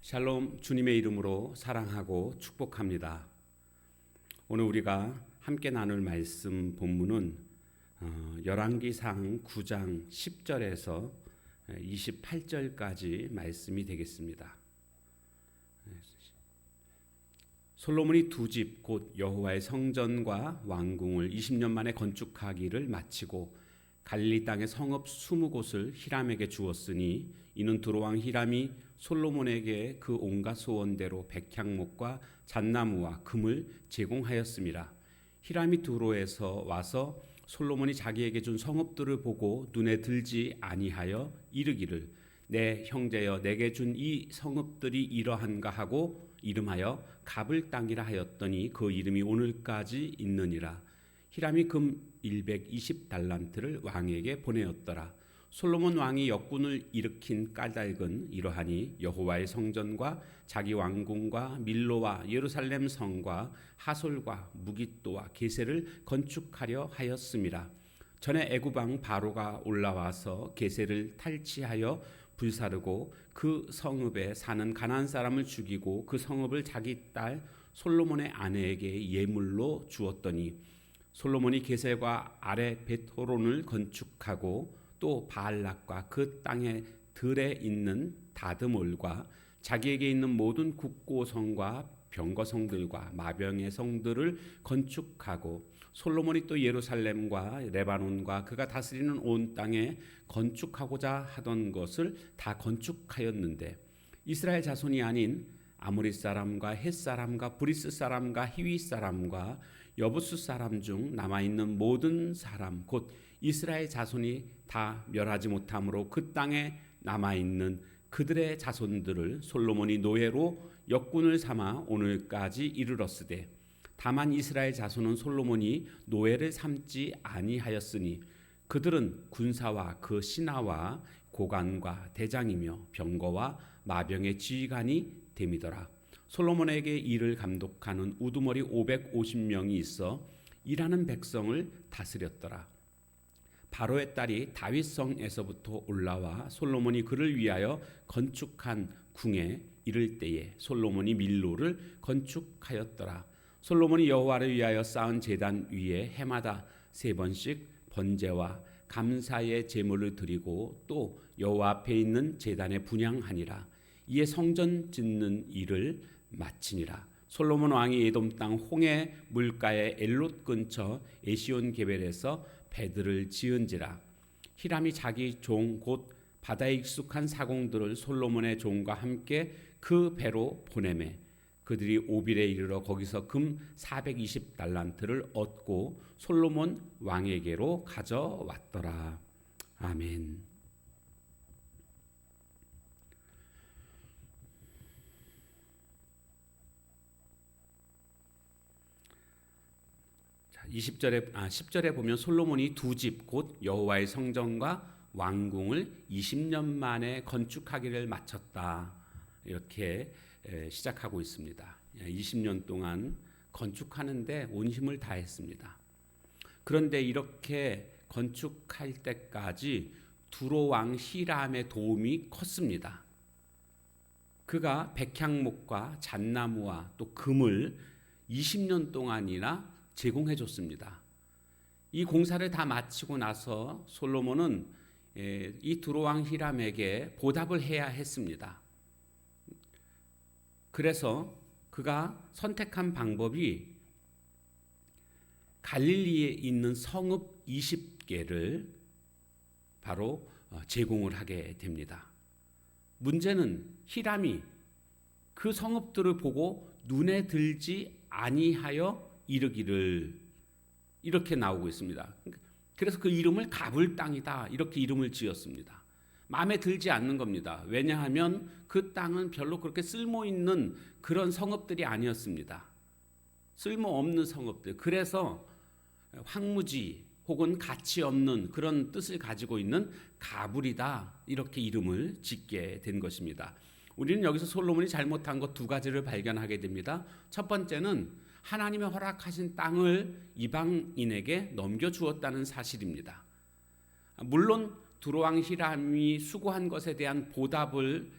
샬롬, 주님의 이름으로 사랑하고 축복합니다. 오늘 우리가 함께 나눌 말씀 본문은 열왕기상 9장 10절에서 28절까지 말씀이 되겠습니다. 솔로몬이 두 집 곧 여호와의 성전과 왕궁을 20년 만에 건축하기를 마치고 갈릴리 땅의 성읍 20곳을 히람에게 주었으니 이는 두로왕 히람이 솔로몬에게 그 온갖 소원대로 백향목과 잣나무와 금을 제공하였습니다. 히람이 두로에서 와서 솔로몬이 자기에게 준 성읍들을 보고 눈에 들지 아니하여 이르기를 내 형제여 내게 준 이 성읍들이 이러한가 하고 이름하여 갑을 땅이라 하였더니 그 이름이 오늘까지 있느니라. 히람이 금 120달란트를 왕에게 보내었더라. 솔로몬 왕이 역군을 일으킨 까닭은 이러하니 여호와의 성전과 자기 왕궁과 밀로와 예루살렘 성과 하솔과 무깃도와 게셀을 건축하려 하였음이라. 전에 애굽 왕 바로가 올라와서 게셀을 탈취하여 불사르고 그 성읍에 사는 가나안 사람을 죽이고 그 성읍을 자기 딸 솔로몬의 아내에게 예물로 주었더니 솔로몬이 게셀과 아래 벳호론을 건축하고 또 바알락과 그 땅의 들에 있는 다드몰과 자기에게 있는 모든 국고성과 병거성들과 마병의 성들을 건축하고 솔로몬이 또 예루살렘과 레바논과 그가 다스리는 온 땅에 건축하고자 하던 것을 다 건축하였는데 이스라엘 자손이 아닌 아모리 사람과 헷 사람과 브리스 사람과 히위 사람과 여부수 사람 중 남아있는 모든 사람 곧 이스라엘 자손이 다 멸하지 못함으로 그 땅에 남아있는 그들의 자손들을 솔로몬이 노예로 역군을 삼아 오늘까지 이르렀으되 다만 이스라엘 자손은 솔로몬이 노예를 삼지 아니하였으니 그들은 군사와 그 신하와 고관과 대장이며 병거와 마병의 지휘관이 됨이더라. 솔로몬에게 일을 감독하는 우두머리 550명이 있어 일하는 백성을 다스렸더라. 바로의 딸이 다윗성에서부터 올라와 솔로몬이 그를 위하여 건축한 궁에 이를 때에 솔로몬이 밀로를 건축하였더라. 솔로몬이 여호와를 위하여 쌓은 제단 위에 해마다 3번씩 번제와 감사의 제물을 드리고 또 여호와 앞에 있는 제단에 분향하니라. 이에 성전 짓는 일을 마치니라. 솔로몬 왕이 에돔 땅 홍해 물가의 엘롯 근처 에시온 게벨에서 배들을 지은지라. 히람이 자기 종 곧 바다에 익숙한 사공들을 솔로몬의 종과 함께 그 배로 보내매 그들이 오빌에 이르러 거기서 금 420달란트를 얻고 솔로몬 왕에게로 가져왔더라. 아멘. 10절에 보면 솔로몬이 두 집 곧 여호와의 성전과 왕궁을 20년 만에 건축하기를 마쳤다. 이렇게 시작하고 있습니다. 20년 동안 건축하는데 온 힘을 다했습니다. 그런데 이렇게 건축할 때까지 두로 왕 히람의 도움이 컸습니다. 그가 백향목과 잣나무와 또 금을 20년 동안이나 제공해 줬습니다. 이 공사를 다 마치고 나서 솔로몬은 이 두로왕 히람에게 보답을 해야 했습니다. 그래서 그가 선택한 방법이 갈릴리에 있는 성읍 20개를 바로 제공을 하게 됩니다. 문제는 히람이 그 성읍들을 보고 눈에 들지 아니하여 이르기를 이렇게 나오고 있습니다. 그래서 그 이름을 갑을 땅이다 이렇게 이름을 지었습니다. 마음에 들지 않는 겁니다. 왜냐하면 그 땅은 별로 그렇게 쓸모있는 그런 성읍들이 아니었습니다. 쓸모없는 성읍들. 그래서 황무지 혹은 가치 없는 그런 뜻을 가지고 있는 가불이다 이렇게 이름을 짓게 된 것입니다. 우리는 여기서 솔로몬이 잘못한 것 두 가지를 발견하게 됩니다. 첫 번째는 하나님의 허락하신 땅을 이방인에게 넘겨주었다는 사실입니다. 물론 두로왕 히람이 수고한 것에 대한 보답을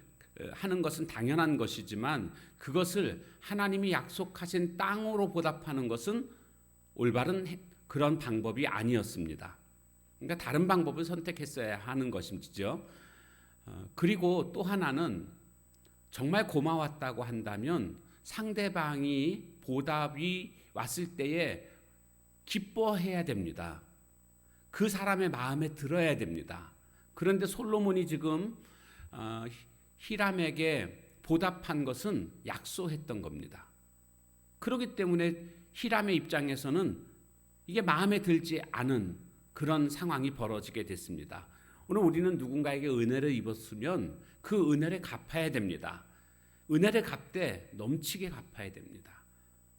하는 것은 당연한 것이지만 그것을 하나님이 약속하신 땅으로 보답하는 것은 올바른 그런 방법이 아니었습니다. 그러니까 다른 방법을 선택했어야 하는 것이죠. 그리고 또 하나는 정말 고마웠다고 한다면 상대방이 보답이 왔을 때에 기뻐해야 됩니다. 그 사람의 마음에 들어야 됩니다. 그런데 솔로몬이 지금 히람에게 보답한 것은 약소했던 겁니다. 그렇기 때문에 히람의 입장에서는 이게 마음에 들지 않은 그런 상황이 벌어지게 됐습니다. 오늘 우리는 누군가에게 은혜를 입었으면 그 은혜를 갚아야 됩니다. 은혜를 갚되 넘치게 갚아야 됩니다.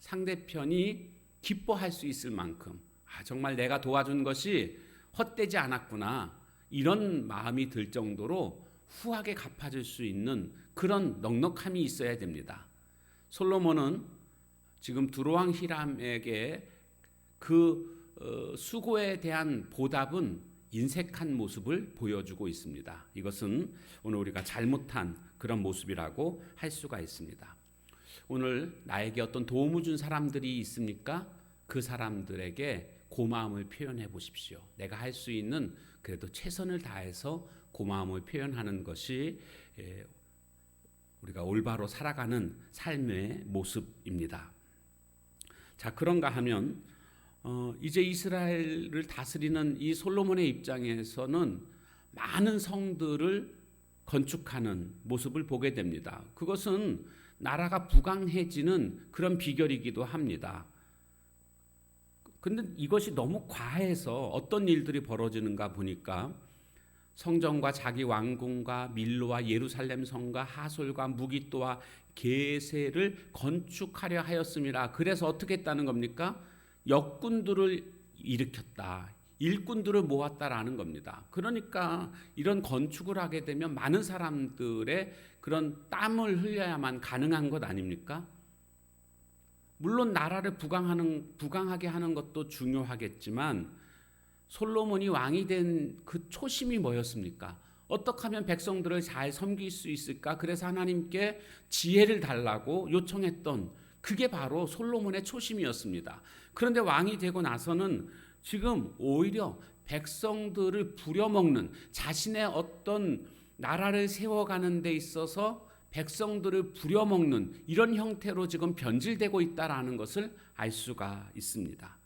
상대편이 기뻐할 수 있을 만큼 정말 내가 도와준 것이 헛되지 않았구나 이런 마음이 들 정도로 후하게 갚아줄 수 있는 그런 넉넉함이 있어야 됩니다. 솔로몬은 지금 두로왕 히람에게 그 수고에 대한 보답은 인색한 모습을 보여주고 있습니다. 이것은 오늘 우리가 잘못한 그런 모습이라고 할 수가 있습니다. 오늘 나에게 어떤 도움을 준 사람들이 있습니까? 그 사람들에게 고마움을 표현해 보십시오. 내가 할 수 있는 그래도 최선을 다해서 고마움을 표현하는 것이 우리가 올바로 살아가는 삶의 모습입니다. 자, 그런가 하면 이제 이스라엘을 다스리는 이 솔로몬의 입장에서는 많은 성들을 건축하는 모습을 보게 됩니다. 그것은 나라가 부강해지는 그런 비결이기도 합니다. 그런데 이것이 너무 과해서 어떤 일들이 벌어지는가 보니까 성전과 자기 왕궁과 밀로와 예루살렘 성과 하솔과 무기또와 게세를 건축하려 하였음이라. 그래서 어떻게 했다는 겁니까? 역군들을 일으켰다. 일꾼들을 모았다라는 겁니다. 그러니까 이런 건축을 하게 되면 많은 사람들의 그런 땀을 흘려야만 가능한 것 아닙니까? 물론 나라를 부강하게 하는 것도 중요하겠지만 솔로몬이 왕이 된 그 초심이 뭐였습니까? 어떻게 하면 백성들을 잘 섬길 수 있을까? 그래서 하나님께 지혜를 달라고 요청했던 그게 바로 솔로몬의 초심이었습니다. 그런데 왕이 되고 나서는 지금 오히려 백성들을 부려먹는 자신의 어떤 나라를 세워가는 데 있어서 백성들을 부려먹는 이런 형태로 지금 변질되고 있다는 것을 알 수가 있습니다.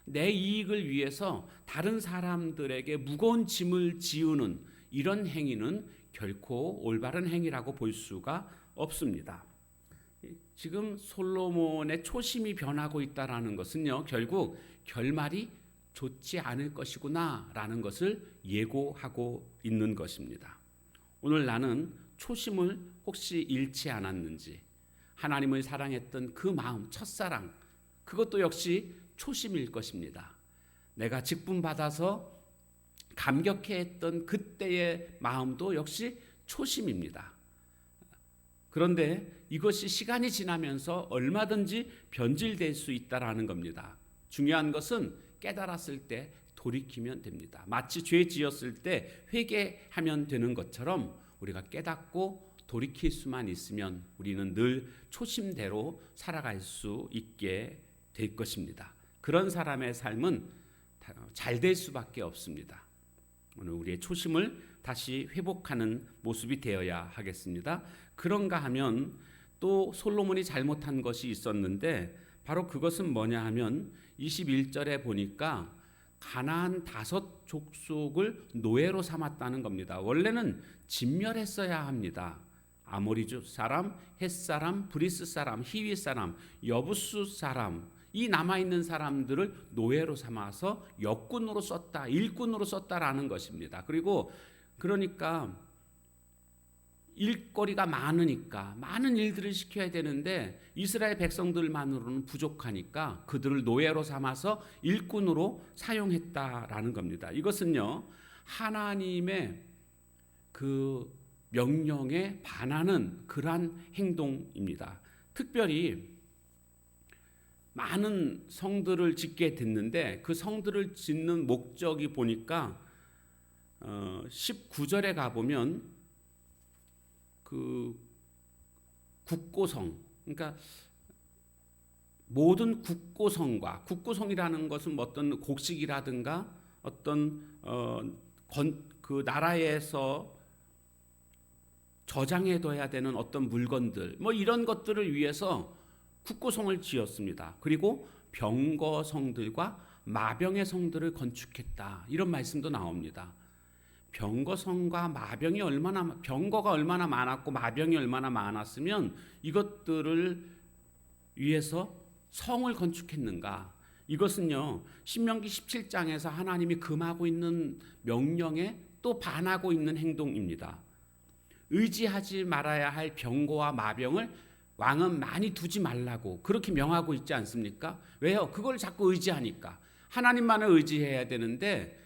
내 이익을 위해서 다른 사람들에게 무거운 짐을 지우는 이런 행위는 결코 올바른 행위라고 볼 수가 없습니다. 지금 솔로몬의 초심이 변하고 있다는 것은요, 결국 결말이 좋지 않을 것이구나라는 것을 예고하고 있는 것입니다. 오늘 나는 초심을 혹시 잃지 않았는지, 하나님을 사랑했던 그 마음, 첫사랑, 그것도 역시 초심일 것입니다. 내가 직분받아서 감격해했던 그때의 마음도 역시 초심입니다. 그런데 이것이 시간이 지나면서 얼마든지 변질될 수 있다라는 겁니다. 중요한 것은 깨달았을 때 돌이키면 됩니다. 마치 죄 지었을 때 회개하면 되는 것처럼 우리가 깨닫고 돌이킬 수만 있으면 우리는 늘 초심대로 살아갈 수 있게 될 것입니다. 그런 사람의 삶은 잘 될 수밖에 없습니다. 오늘 우리의 초심을 다시 회복하는 모습이 되어야 하겠습니다. 그런가 하면 또 솔로몬이 잘못한 것이 있었는데 바로 그것은 뭐냐 하면 21절에 보니까 가나안 5 족속을 노예로 삼았다는 겁니다. 원래는 진멸했어야 합니다. 아모리족 사람, 헷 사람, 브리스 사람, 히위 사람, 여부수 사람, 이 남아있는 사람들을 노예로 삼아서 역군으로 썼다, 일꾼으로 썼다라는 것입니다. 그리고 그러니까 일거리가 많으니까 많은 일들을 시켜야 되는데 이스라엘 백성들만으로는 부족하니까 그들을 노예로 삼아서 일꾼으로 사용했다라는 겁니다. 이것은요, 하나님의 그 명령에 반하는 그러한 행동입니다. 특별히 많은 성들을 짓게 됐는데 그 성들을 짓는 목적이 보니까 19절에 가보면 그 국고성, 그러니까 모든 국고성과, 국고성이라는 것은 뭐 어떤 곡식이라든가 어떤 그 나라에서 저장해둬야 되는 어떤 물건들, 뭐 이런 것들을 위해서 국고성을 지었습니다. 그리고 병거성들과 마병의 성들을 건축했다, 이런 말씀도 나옵니다. 병거성과 마병이 병거가 얼마나 많았고 마병이 얼마나 많았으면 이것들을 위해서 성을 건축했는가? 이것은요, 신명기 17장에서 하나님이 금하고 있는 명령에 또 반하고 있는 행동입니다. 의지하지 말아야 할 병거와 마병을 왕은 많이 두지 말라고 그렇게 명하고 있지 않습니까? 왜요? 그걸 자꾸 의지하니까. 하나님만을 의지해야 되는데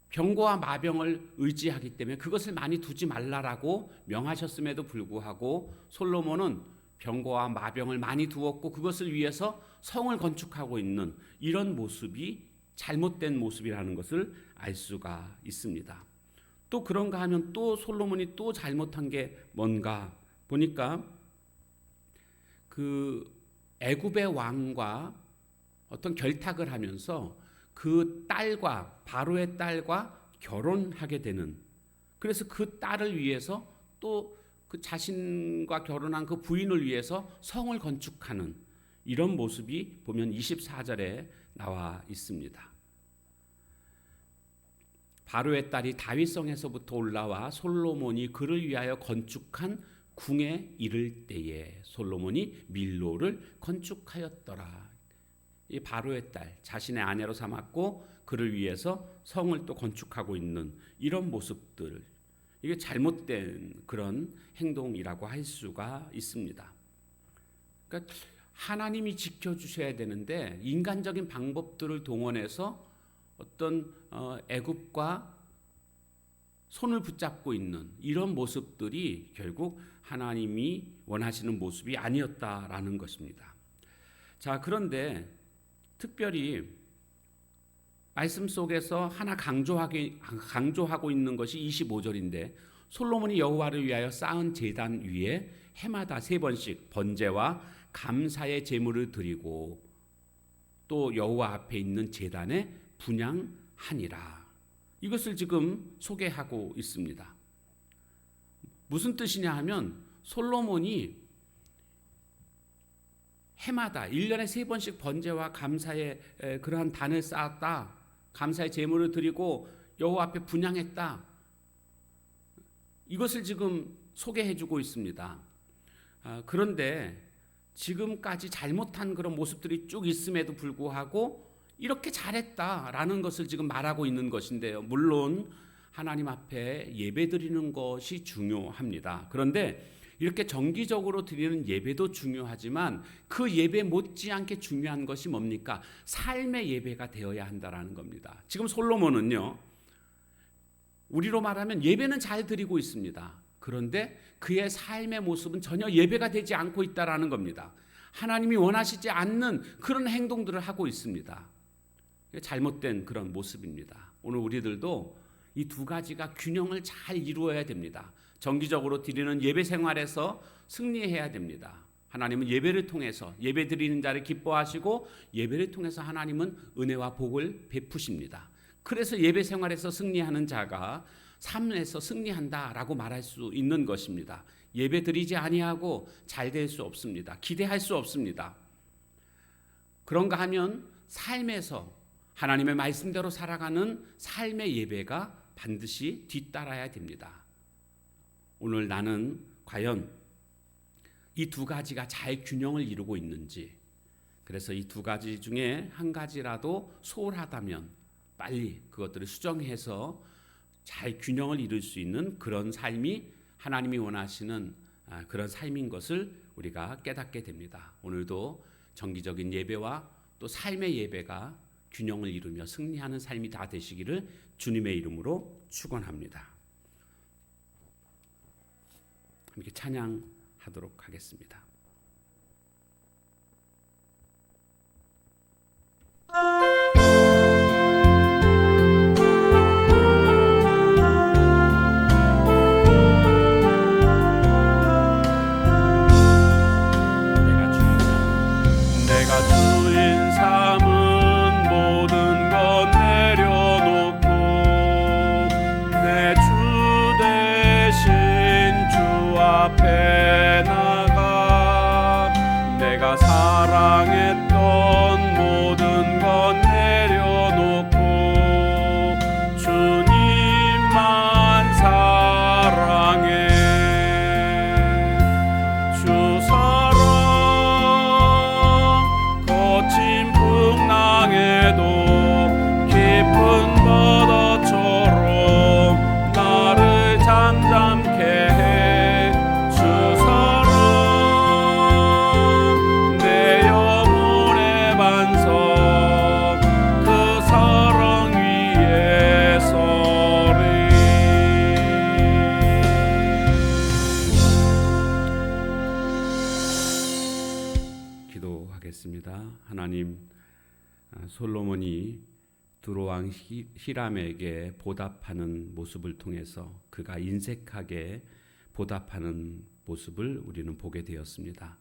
병거와 마병을 의지하기 때문에 그것을 많이 두지 말라라고 명하셨음에도 불구하고 솔로몬은 병거와 마병을 많이 두었고 그것을 위해서 성을 건축하고 있는 이런 모습이 잘못된 모습이라는 것을 알 수가 있습니다. 또 그런가 하면 또 솔로몬이 또 잘못한 게 뭔가 보니까 그 애굽의 왕과 어떤 결탁을 하면서 그 딸과 바로의 딸과 결혼하게 되는, 그래서 그 딸을 위해서 또 그 자신과 결혼한 그 부인을 위해서 성을 건축하는 이런 모습이 보면 24절에 나와 있습니다. 바로의 딸이 다윗성에서부터 올라와 솔로몬이 그를 위하여 건축한 궁에 이를 때에 솔로몬이 밀로를 건축하였더라. 이 바로의 딸, 자신의 아내로 삼았고 그를 위해서 성을 또 건축하고 있는 이런 모습들, 이게 잘못된 그런 행동이라고 할 수가 있습니다. 그러니까 하나님이 지켜주셔야 되는데 인간적인 방법들을 동원해서 어떤 애굽과 손을 붙잡고 있는 이런 모습들이 결국 하나님이 원하시는 모습이 아니었다라는 것입니다. 자, 그런데 특별히 말씀 속에서 하나 강조하고 있는 것이 25절인데 솔로몬이 여호와를 위하여 쌓은 제단 위에 해마다 3번씩 번제와 감사의 제물을 드리고 또 여호와 앞에 있는 제단에 분향하니라. 이것을 지금 소개하고 있습니다. 무슨 뜻이냐 하면 솔로몬이 해마다 1년에 3번씩 번제와 감사의 그러한 단을 쌓았다, 감사의 제물을 드리고 여호와 앞에 분향했다, 이것을 지금 소개해주고 있습니다. 그런데 지금까지 잘못한 그런 모습들이 쭉 있음에도 불구하고 이렇게 잘했다라는 것을 지금 말하고 있는 것인데요. 물론 하나님 앞에 예배드리는 것이 중요합니다. 그런데 이렇게 정기적으로 드리는 예배도 중요하지만 그 예배 못지않게 중요한 것이 뭡니까? 삶의 예배가 되어야 한다라는 겁니다. 지금 솔로몬은요, 우리로 말하면 예배는 잘 드리고 있습니다. 그런데 그의 삶의 모습은 전혀 예배가 되지 않고 있다라는 겁니다. 하나님이 원하시지 않는 그런 행동들을 하고 있습니다. 잘못된 그런 모습입니다. 오늘 우리들도 이 두 가지가 균형을 잘 이루어야 됩니다. 정기적으로 드리는 예배 생활에서 승리해야 됩니다. 하나님은 예배를 통해서 예배 드리는 자를 기뻐하시고 예배를 통해서 하나님은 은혜와 복을 베푸십니다. 그래서 예배 생활에서 승리하는 자가 삶에서 승리한다라고 말할 수 있는 것입니다. 예배 드리지 아니하고 잘 될 수 없습니다. 기대할 수 없습니다. 그런가 하면 삶에서 하나님의 말씀대로 살아가는 삶의 예배가 반드시 뒤따라야 됩니다. 오늘 나는 과연 이 두 가지가 잘 균형을 이루고 있는지, 그래서 이 두 가지 중에 한 가지라도 소홀하다면 빨리 그것들을 수정해서 잘 균형을 이룰 수 있는 그런 삶이 하나님이 원하시는 그런 삶인 것을 우리가 깨닫게 됩니다. 오늘도 정기적인 예배와 또 삶의 예배가 균형을 이루며 승리하는 삶이 다 되시기를 주님의 이름으로 축원합니다. 함께 찬양하도록 하겠습니다. 기도하겠습니다. 하나님, 솔로몬이 두로왕 히람에게 보답하는 모습을 통해서 그가 인색하게 보답하는 모습을 우리는 보게 되었습니다.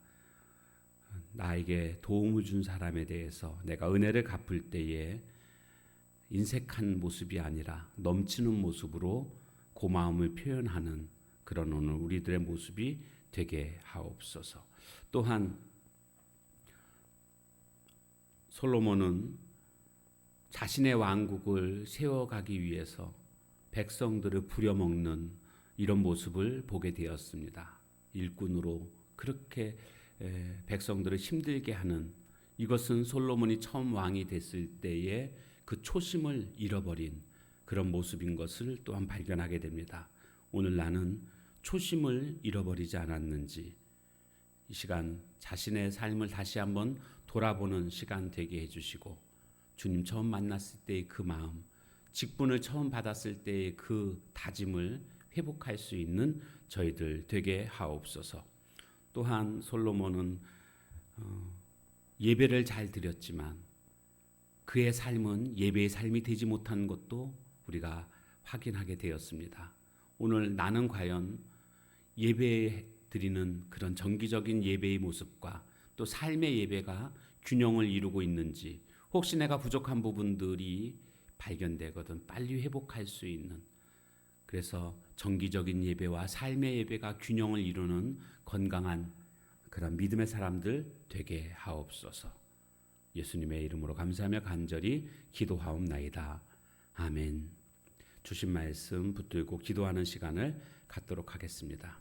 나에게 도움을 준 사람에 대해서 내가 은혜를 갚을 때에 인색한 모습이 아니라 넘치는 모습으로 고마움을 표현하는 그런 오늘 우리들의 모습이 되게 하옵소서. 또한 솔로몬은 자신의 왕국을 세워가기 위해서 백성들을 부려먹는 이런 모습을 보게 되었습니다. 일꾼으로 그렇게 백성들을 힘들게 하는, 이것은 솔로몬이 처음 왕이 됐을 때의 그 초심을 잃어버린 그런 모습인 것을 또한 발견하게 됩니다. 오늘 나는 초심을 잃어버리지 않았는지, 이 시간 자신의 삶을 다시 한번 돌아보는 시간 되게 해주시고, 주님 처음 만났을 때의 그 마음, 직분을 처음 받았을 때의 그 다짐을 회복할 수 있는 저희들 되게 하옵소서. 또한 솔로몬은 예배를 잘 드렸지만 그의 삶은 예배의 삶이 되지 못한 것도 우리가 확인하게 되었습니다. 오늘 나는 과연 예배 드리는 그런 정기적인 예배의 모습과 또 삶의 예배가 균형을 이루고 있는지, 혹시 내가 부족한 부분들이 발견되거든 빨리 회복할 수 있는, 그래서 정기적인 예배와 삶의 예배가 균형을 이루는 건강한 그런 믿음의 사람들 되게 하옵소서. 예수님의 이름으로 감사하며 간절히 기도하옵나이다. 아멘. 주신 말씀 붙들고 기도하는 시간을 갖도록 하겠습니다.